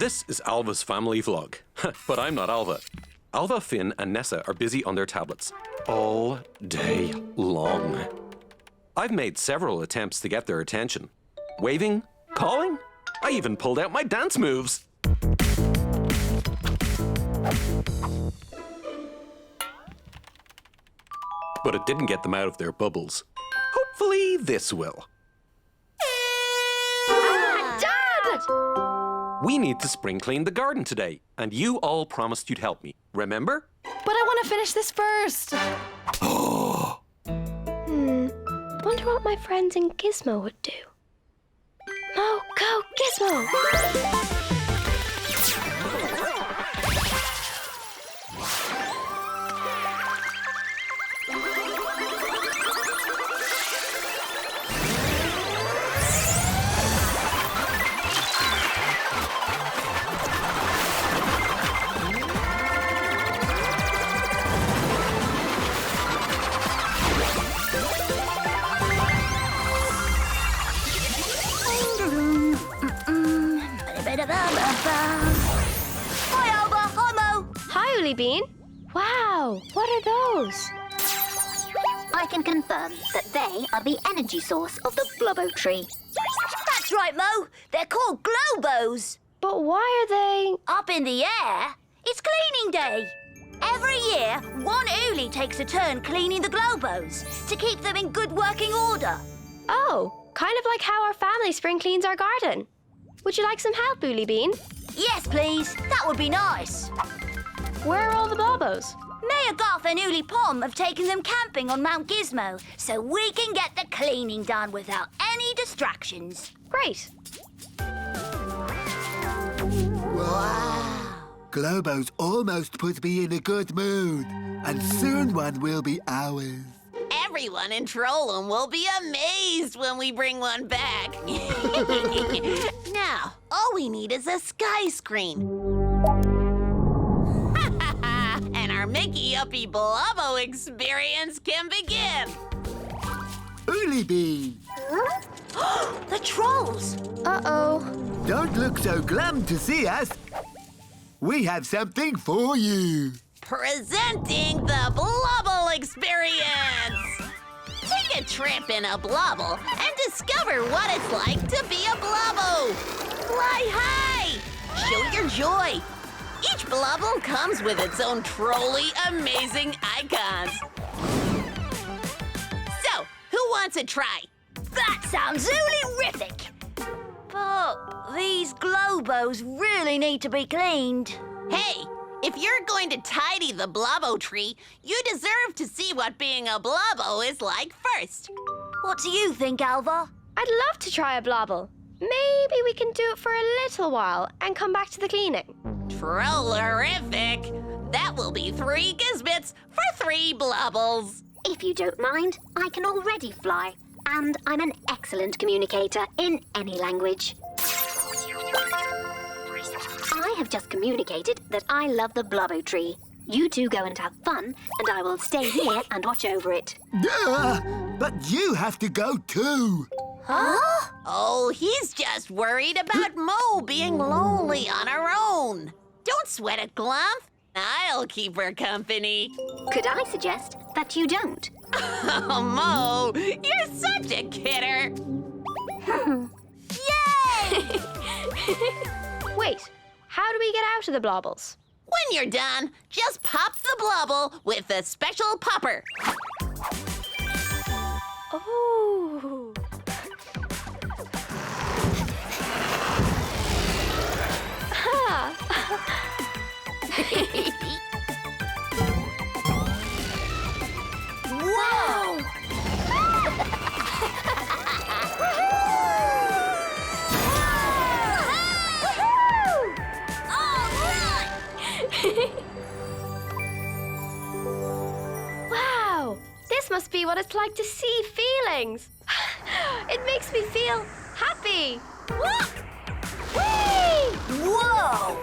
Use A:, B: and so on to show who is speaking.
A: This is Alva's family vlog, but I'm not Alva. Alva, Finn and Nessa are busy on their tablets all day long. I've made several attempts to get their attention. Waving, calling, I even pulled out my dance moves. But it didn't get them out of their bubbles. Hopefully this will.
B: Dad!
A: We need to spring clean the garden today, and you all promised you'd help me, remember?
B: But I want to finish this first.
C: Wonder what my friends in Gizmo would do. Mo, go, Gizmo!
D: Hi, Alva. Hi, Mo.
C: Hi, Oolie Bean. Wow, what are those?
D: I can confirm that they are the energy source of the Blobbo tree. That's right, Mo. They're called Glowbos.
C: But why are they...
D: Up in the air, it's cleaning day. Every year, one Oolie takes a turn cleaning the Glowbos to keep them in good working order.
C: Oh, kind of like how our family spring cleans our garden. Would you like some help, Oolie Bean?
D: Yes, please. That would be nice.
C: Where are all the Blobos?
D: Mayor Garth and Oolie Pom have taken them camping on Mount Gizmo so we can get the cleaning done without any distractions.
C: Great.
D: Wow.
E: Glowbos almost put me in a good mood, and soon one will be ours.
F: Everyone in Trollum will be amazed when we bring one back. Now, all we need is a sky screen. And our Mickey-uppy Blobbo experience can begin.
E: Oolie Bean,
D: The trolls.
C: Uh-oh.
E: don't look so glum to see us. We have something for you.
F: Presenting the Blobble experience. Take a trip in a Blobble and discover what it's like to be a Blobbo. Fly high. Show your joy. Each Blobble comes with its own truly amazing icons. So, who wants a try?
D: That sounds oolly-rific. But these Glowbos really need to be cleaned.
F: Hey, if you're going to tidy the Blobbo tree, you deserve to see what being a Blobbo is like first.
D: What do you think, Alva?
C: I'd love to try a Blobble. Maybe we can do it for a little while and come back to the cleaning.
F: Trollerific! That will be 3 Gizbits for 3 Blobbles.
G: If you don't mind, I can already fly, and I'm an excellent communicator in any language. I have just communicated that I love the Blobbo tree. You two go and have fun, and I will stay here and watch over it.
E: But you have to go too.
D: Huh?
F: Oh, he's just worried about Mo being lonely on her own. Don't sweat it, Glump. I'll keep her company.
G: Could I suggest that you don't?
F: Oh, Mo, you're such a kidder.
D: Yay!
C: Wait, how do we get out of the Blobbles?
F: When you're done, just pop the Blobble with the special popper.
C: Oh.
D: Whoa!
C: Wow, this must be what it's like to see feelings. It makes me feel happy. Whee!
D: Whoa!